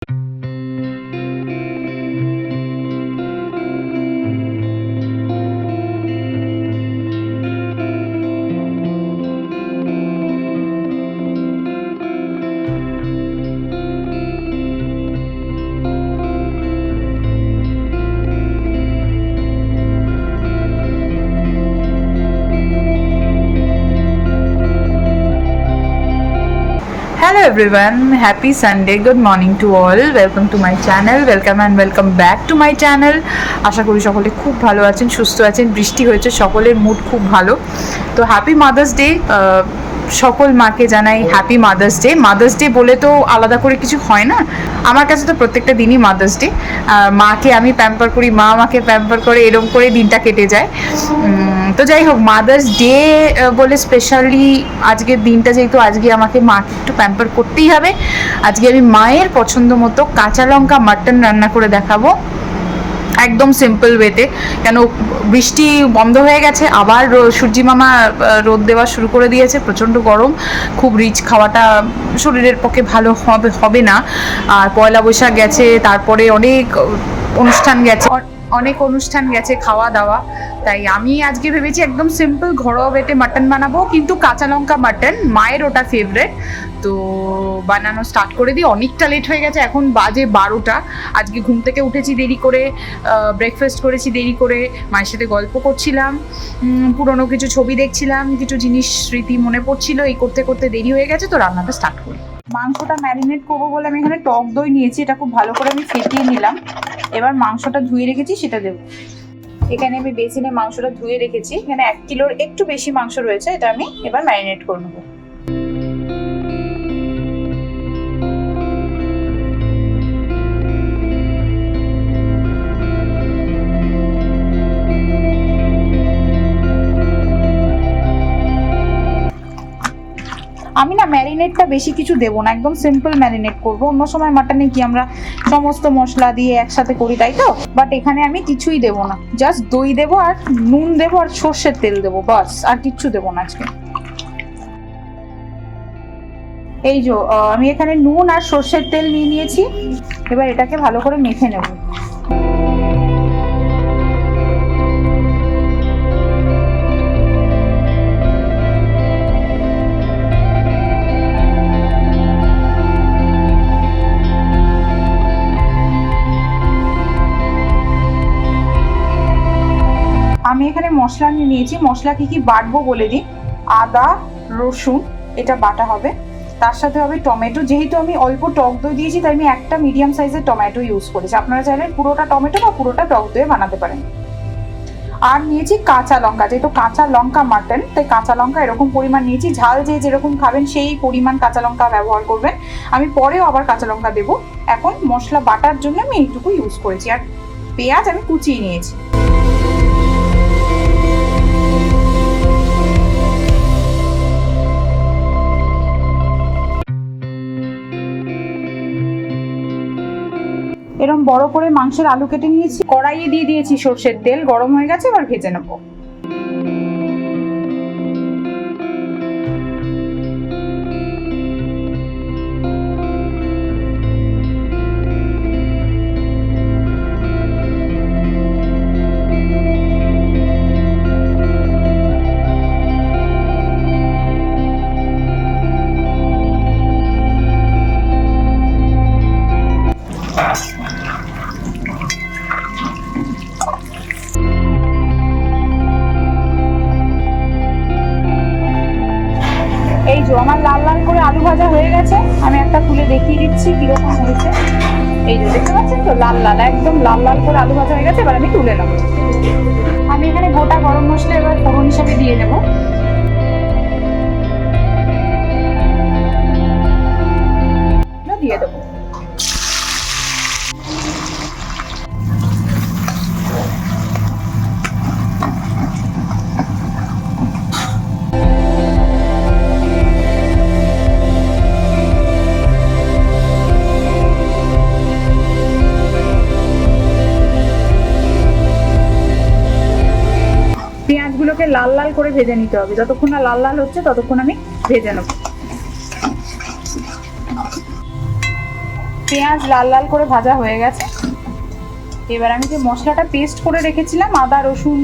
Hello everyone, happy Sunday, good morning to all, welcome to my channel, welcome back to my channel. আশা করি সকলে খুব ভালো আছেন, সুস্থ আছেন, বৃষ্টি হয়েছে, সকলের মুড খুব ভালো। তো হ্যাপি মাদার্স ডে, সকল মাকে জানাই happy mother's day. Mother's day বলে তো আলাদা করে কিছু হয় না, আমার কাছে তো প্রত্যেকটা দিনই মাদার্স ডে। মাকে আমি প্যাম্পার করি, মা আমাকে প্যাম্পার করে, এরকম করে দিনটা কেটে যায়। তো যাই হোক, মাদার্স ডে বলে স্পেশালি আজকের দিনটা, যেহেতু আজকে আমাকে মাকে একটু প্যাম্পার করতেই হবে, আজকে আমি মায়ের পছন্দ মতো কাঁচা লঙ্কা মাটন রান্না করে দেখাবো, একদম সিম্পল ওয়েতে। কেন বৃষ্টি বন্ধ হয়ে গেছে, আবার সূর্যি মামা রোদ দেওয়া শুরু করে দিয়েছে, প্রচণ্ড গরম, খুব রিচ খাওয়াটা শরীরের পক্ষে ভালো হবে না। আর পয়লা বৈশাখ গেছে, তারপরে অনেক অনুষ্ঠান গেছে খাওয়া দাওয়া, তাই আমি আজকে ভেবেছি একদম সিম্পল ঘরোয়া ওয়েতে মাটন বানাবো, কিন্তু কাঁচা লঙ্কা মাটন, মায়ের ওটা ফেভারেট। তো বানানো স্টার্ট করে দিই, অনেকটা লেট হয়ে গেছে, এখন বাজে 12টা। আজকে ঘুম থেকে উঠেছি দেরি করে, ব্রেকফাস্ট করেছি দেরি করে, মায়ের সাথে গল্প করছিলাম, পুরনো কিছু ছবি দেখছিলাম, কিছু জিনিস স্মৃতি মনে পড়ছিল, এই করতে করতে দেরি হয়ে গেছে। তো রান্নাটা স্টার্ট করি। মাংসটা ম্যারিনেট করবো বলে আমি এখানে টক দই নিয়েছি, এটা খুব ভালো করে আমি ফেটিয়ে নিলাম। এবার মাংসটা ধুয়ে রেখেছি সেটা দেবো। এখানে আমি বেসিনে মাংসটা ধুয়ে রেখেছি, এখানে 1 কিলোর একটু বেশি মাংস রয়েছে, এটা আমি এবার ম্যারিনেট করে নেবো। আমি না ম্যারিনেটটা বেশি কিছু দেবো না, একদম সিম্পল ম্যারিনেট করবো। অন্য সময় মাটনে কি আমরা সমস্ত মশলা দিয়ে একসাথে করি, তাই তো, বাট এখানে আমি কিছুই দেবো না, জাস্ট দই দেবো আর নুন দেবো আর সর্ষের তেল দেবো, বাস, আর কিচ্ছু দেবো না আজকে। এই যে আমি এখানে নুন আর সর্ষের তেল নিয়ে নিয়েছি, এবার এটাকে ভালো করে মেখে নেবো। আমি এখানে মশলা নিয়ে নিয়েছি, মশলা কি কি বাটবো বলে দিই। আদা রসুন এটা বাটা হবে, তার সাথে হবে টমেটো, যেহেতু আমি অল্প টক দই দিয়েছি তাই আমি একটা মিডিয়াম সাইজের টমেটো ইউজ করেছি, আপনারা চাইলে পুরোটা টমেটো বা পুরোটা টক দই বানাতে পারেন। আর নিয়েছি কাঁচা লঙ্কা, যেহেতু কাঁচা লঙ্কা মাটন তাই কাঁচা লঙ্কা এরকম পরিমাণ নিয়েছি, ঝাল যে যেরকম খাবেন সেই পরিমাণ কাঁচা লঙ্কা ব্যবহার করবেন, আমি পরেও আবার কাঁচা লঙ্কা দেবো। এখন মশলা বাটার জন্য আমি এইটুকু ইউজ করেছি, আর পেঁয়াজ আমি কুচিয়ে নিয়েছি। এরকম বড় করে মাংসের আলু কেটে নিয়েছি, কড়াইয়ে দিয়ে দিয়েছি সর্ষের তেল, গরম হয়ে গেছে, এবার ভেজে নেবো। এই যে আমার লাল লাল করে আলু ভাজা হয়ে গেছে, আমি একটা তুলে দেখিয়ে দিচ্ছি কিরকম হয়েছে। এই যে দেখতে পাচ্ছেন তো, লাল লাল, একদম লাল লাল করে আলু ভাজা হয়ে গেছে, এবার আমি তুলে নেবো। আমি এখানে গোটা গরম মশলা এবার ফোড়ন হিসাবে দিয়ে দেবো। দিয়ে দেবো। পেঁয়াজগুলোকে লাল লাল করে ভেজে নিতে হবে, যতক্ষণ না লাল লাল হচ্ছে ততক্ষণ আমি ভেজে নেব। পেঁয়াজ লাল লাল করে ভাজা হয়ে গেছে। এবার আমি যে মশলাটা পেস্ট করে রেখেছিলাম আদা রসুন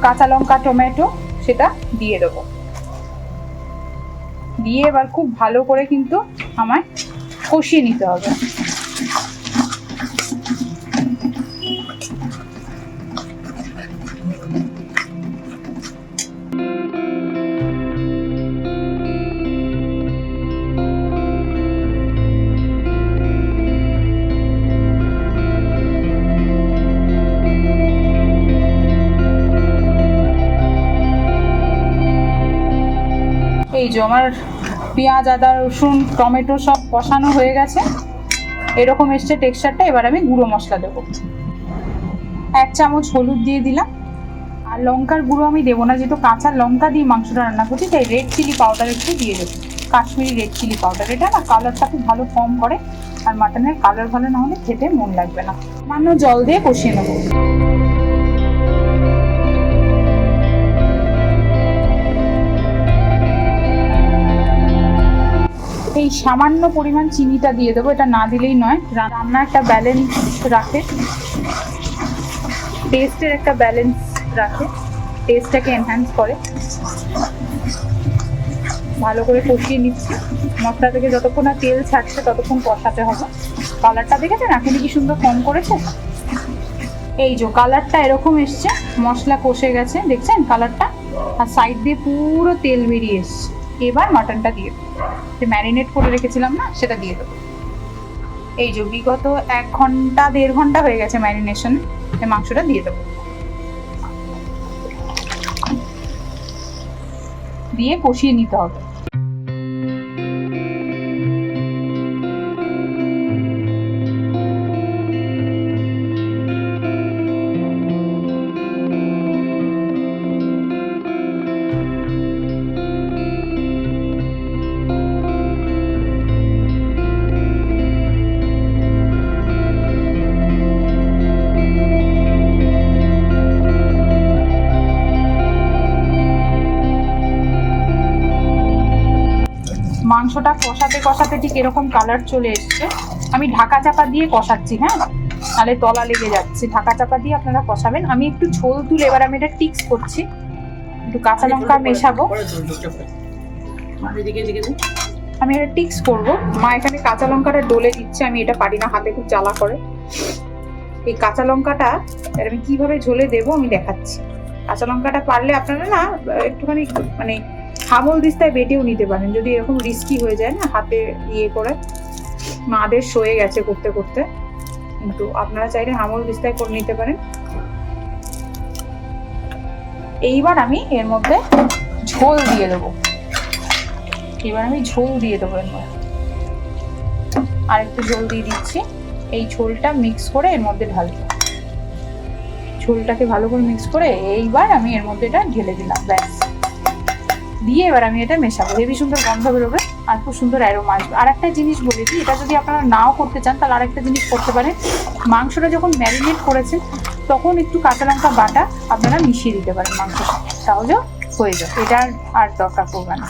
কাঁচা লঙ্কা টমেটো সেটা দিয়ে দেবো। দিয়ে এবার খুব ভালো করে কিন্তু আমায় কষিয়ে নিতে হবে। এই যে আমার পেঁয়াজ আদা রসুন টমেটো সব কষানো হয়ে গেছে, এরকম এসছে টেক্সচারটা। এবার আমি গুঁড়ো মশলা দেবো। 1 চামচ হলুদ দিয়ে দিলাম। আর লঙ্কার গুঁড়ো আমি দেবো না, যেহেতু কাঁচা লঙ্কা দিয়ে মাংসটা রান্না করছি, তাই রেড চিলি পাউডার একটু দিয়ে দেবো, কাশ্মীরি রেড চিলি পাউডার। এটা না কালারটা খুব ভালো কম করে, আর মাটনের কালার ভালো না হলে খেতে মন লাগবে না। সামান্য জল দিয়ে কষিয়ে নেবো। এই সামান্য পরিমাণ চিনিটা দিয়ে দেবো, এটা না দিলেই নয়। রান্না একটা ব্যালেন্স রাখে, টেস্টের একটা ব্যালেন্স রাখে, টেস্টটাকে এনহ্যান্স করে। ভালো করে কষিয়ে নিচ্ছি। মশলা থেকে যতক্ষণ না তেল ছাড়ছে ততক্ষণ কষাতে হবে। কালারটা দেখেছেন এখন কি সুন্দর কম করেছে। এই যে কালারটা এরকম এসছে, মশলা কষে গেছে, দেখছেন কালারটা, আর সাইড দিয়ে পুরো তেল বেরিয়ে এসছে। এবার মাটনটা দিয়ে দেবো, যে ম্যারিনেট করে রেখেছিলাম না সেটা দিয়ে দেবো। এই যে বিগত 1 ঘন্টা 1.5 ঘন্টা হয়ে গেছে ম্যারিনেশন, মাংসটা দিয়ে দেবো। দিয়ে কষিয়ে নিতে হবে। মাংসটা কষাতে কষাতে ঠিক এরকম কালার চলে এসছে। আমি ঢাকা চাপা দিয়ে কষাচ্ছি, হ্যাঁ, নাহলে তলা লেগে যাচ্ছে। ঢাকা চাপা দিয়ে আপনারা কষাবেন। আমি একটু ঝোল তুলে এবার আমি এটা টিক্স করছি, একটু কাঁচা লঙ্কা মেশাবো। আমি এটা টিক্স করবো। মা এখানে কাঁচা লঙ্কাটা ডলে দিচ্ছে, আমি এটা পারি না, হাতে খুব জ্বালা করে। এই কাঁচা লঙ্কাটা আমি কিভাবে ঝোলে দেবো আমি দেখাচ্ছি। কাঁচা লঙ্কাটা পারলে আপনারা না একটুখানি মানে হামল দিস্তায় বেটেও নিতে পারেন, যদি এরকম রিস্কি হয়ে যায় না হাতে ইয়ে করে। মাদের সয়ে গেছে করতে করতে, কিন্তু আপনারা চাইলে হামল দিস্তায় করে নিতে পারেন। এইবার আমি এর মধ্যে ঝোল দিয়ে দেবো। এবার আমি ঝোল দিয়ে দেবো এর মধ্যে, আর একটু ঝোল দিয়ে দিচ্ছি। এই ঝোলটা মিক্স করে এর মধ্যে ঢালবো। ঝোলটাকে ভালো করে মিক্স করে এইবার আমি এর মধ্যে এটা ঢেলে দিলাম, ব্যাস। দিয়ে এবার আমি এটা মেশাবো। হেবি সুন্দর গন্ধ বেরোবে আর খুব সুন্দর অ্যারোমা আসবে। আর একটা জিনিস বলে দিই, এটা যদি আপনারা নাও করতে চান তাহলে আরেকটা জিনিস করতে পারেন। মাংসটা যখন ম্যারিনেট করেছেন তখন একটু কাঁচা লঙ্কা বাটা আপনারা মিশিয়ে দিতে পারেন মাংসের সাথে, তাহলেও হয়ে যাবে। এটা আর দরকার পড়বে না।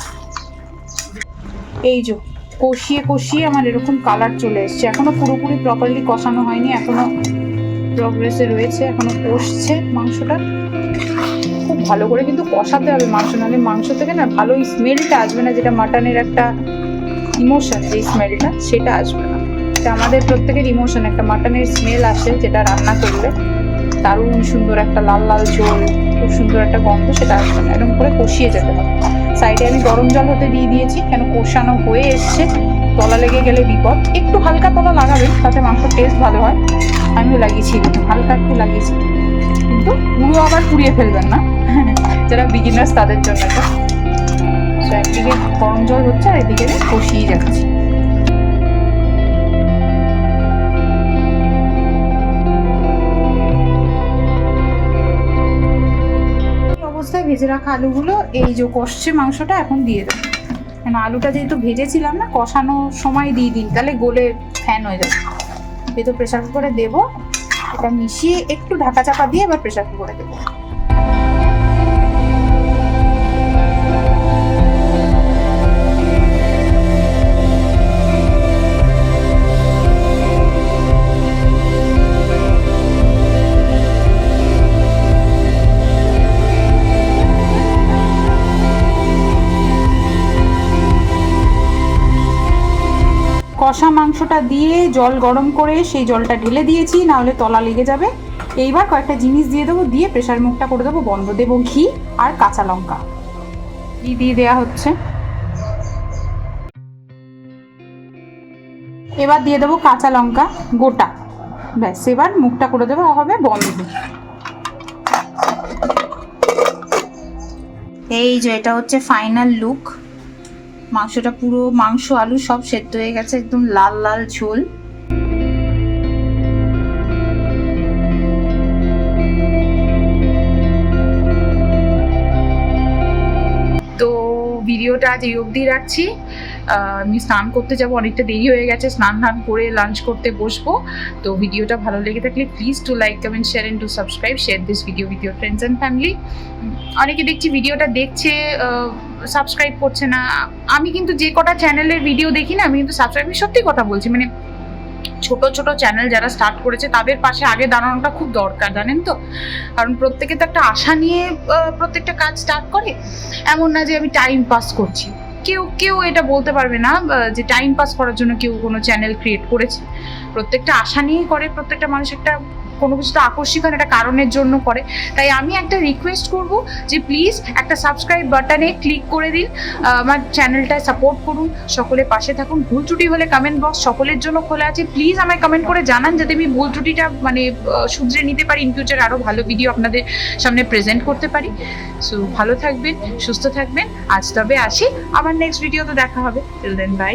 এই যে কষিয়ে কষিয়ে আমার এরকম কালার চলে এসছে। এখনো পুরোপুরি প্রপারলি কষানো হয়নি, এখনো প্রগ্রেসে রয়েছে, এখনো কষছে মাংসটা। খুব ভালো করে কিন্তু কষাতে হবে মাংস, নাহলে মাংস থেকে না ভালো স্মেলটা আসবে না, যেটা মাটনের একটা ইমোশন, যে স্মেলটা সেটা আসবে না। এটা আমাদের প্রত্যেকের ইমোশন, একটা মাটনের স্মেল আসে যেটা রান্না করলে, দারুণ সুন্দর একটা লাল লাল ঝোল, খুব সুন্দর একটা গন্ধ, সেটা আসবে না। এরকম করে কষিয়ে যেতে হবে। সাইডে আমি গরম জল হতে দিয়ে দিয়েছি, কেন কষানো হয়ে এসছে, তলা লেগে গেলে বিপদ। একটু হালকা তলা লাগাবেন, তাতে মাংসের টেস্ট ভালো হয়। আমিও লাগিয়েছি, হালকা একটু লাগিয়েছি, কিন্তু পুরো আবার পুড়িয়ে ফেলবেন না, যারা বিগিনার্স তাদের জন্য এটা। তো একদিকে গরম জল হচ্ছে আর এদিকে কষিয়ে যাচ্ছি। অবস্থায় ভেজে রাখা আলুগুলো এই যে কষছে মাংসটা এখন দিয়ে দেবো। কেন আলুটা যেহেতু ভেজেছিলাম না, কষানোর সময় দিয়ে দিন, তাহলে গলে ফ্যান হয়ে যাবে। যেহেতু প্রেসার কুকারে দেবো, এটা মিশিয়ে একটু ঢাকা চাপা দিয়ে এবার প্রেসার কুকারে দেবো। জলটা দিয়ে জল গরম করে সেই জলটা ঢেলে দিয়েছি, নাহলে তলা লেগে যাবে। এইবার কয়েকটা জিনিস দিয়ে দেবো, দিয়ে প্রেশার মুখটা করে দেবো বন্ধ। দেবো ঘি আর কাঁচা লঙ্কা, ঘি দিয়ে দেওয়া হচ্ছে। এবার দিয়ে দেবো কাঁচা লঙ্কা গোটা, ব্যাস এবার মুখটা করে দেবো, হবে বন্ধ। এই যে এটা হচ্ছে ফাইনাল লুক। মাংসটা পুরো মাংস আলু সব সেদ্ধ হয়ে গেছে, একদম লাল লাল ঝোল। তো ভিডিওটা আজ এই অবধি রাখছি। আমি স্নান করতে যাব, অনেকটা দেরি হয়ে গেছে, স্নান করে লাঞ্চ করতে বসবো। তো ভিডিওটা ভালো লেগে থাকলে please to like, comment, share and to subscribe, share this video with your friends and family. অনেকে দেখছি ভিডিওটা দেখছে, সাবস্ক্রাইব করছে না। আমি কিন্তু যে কটা চ্যানেলের ভিডিও দেখি না, আমি কিন্তু সাবস্ক্রাইব, সত্যি কথা বলছি, মানে ছোট ছোট চ্যানেল যারা স্টার্ট করেছে তাদের পাশে আগে দাঁড়ানোটা খুব দরকার, জানেন তো। কারণ প্রত্যেকে তো একটা আশা নিয়ে প্রত্যেকটা কাজ স্টার্ট করে। এমন না যে আমি টাইম পাস করছি, কেউ এটা বলতে পারবে না যে টাইম পাস করার জন্য কেউ কোনো চ্যানেল ক্রিয়েট করেছে। প্রত্যেকটা আশা নিয়েই করে, প্রত্যেকটা মানুষ একটা কোনো কিছুটা আকস্মিক একটা কারণের জন্য করে। তাই আমি একটা রিকোয়েস্ট করব যে প্লিজ একটা সাবস্ক্রাইব বাটনে ক্লিক করে দিন, আমার চ্যানেলটায় সাপোর্ট করুন, সকলে পাশে থাকুন। ভুল ত্রুটি হলে কমেন্ট বক্স সকলের জন্য খোলা আছে, প্লিজ আমায় কমেন্ট করে জানান যাতে আমি ভুল ত্রুটিটা মানে শুধরে নিতে পারি, ইন ফিউচার আরও ভালো ভিডিও আপনাদের সামনে প্রেজেন্ট করতে পারি। সো ভালো থাকবেন, সুস্থ থাকবেন। আজ তবে আসি, আবার নেক্সট ভিডিওতে দেখা হবে। Till then by.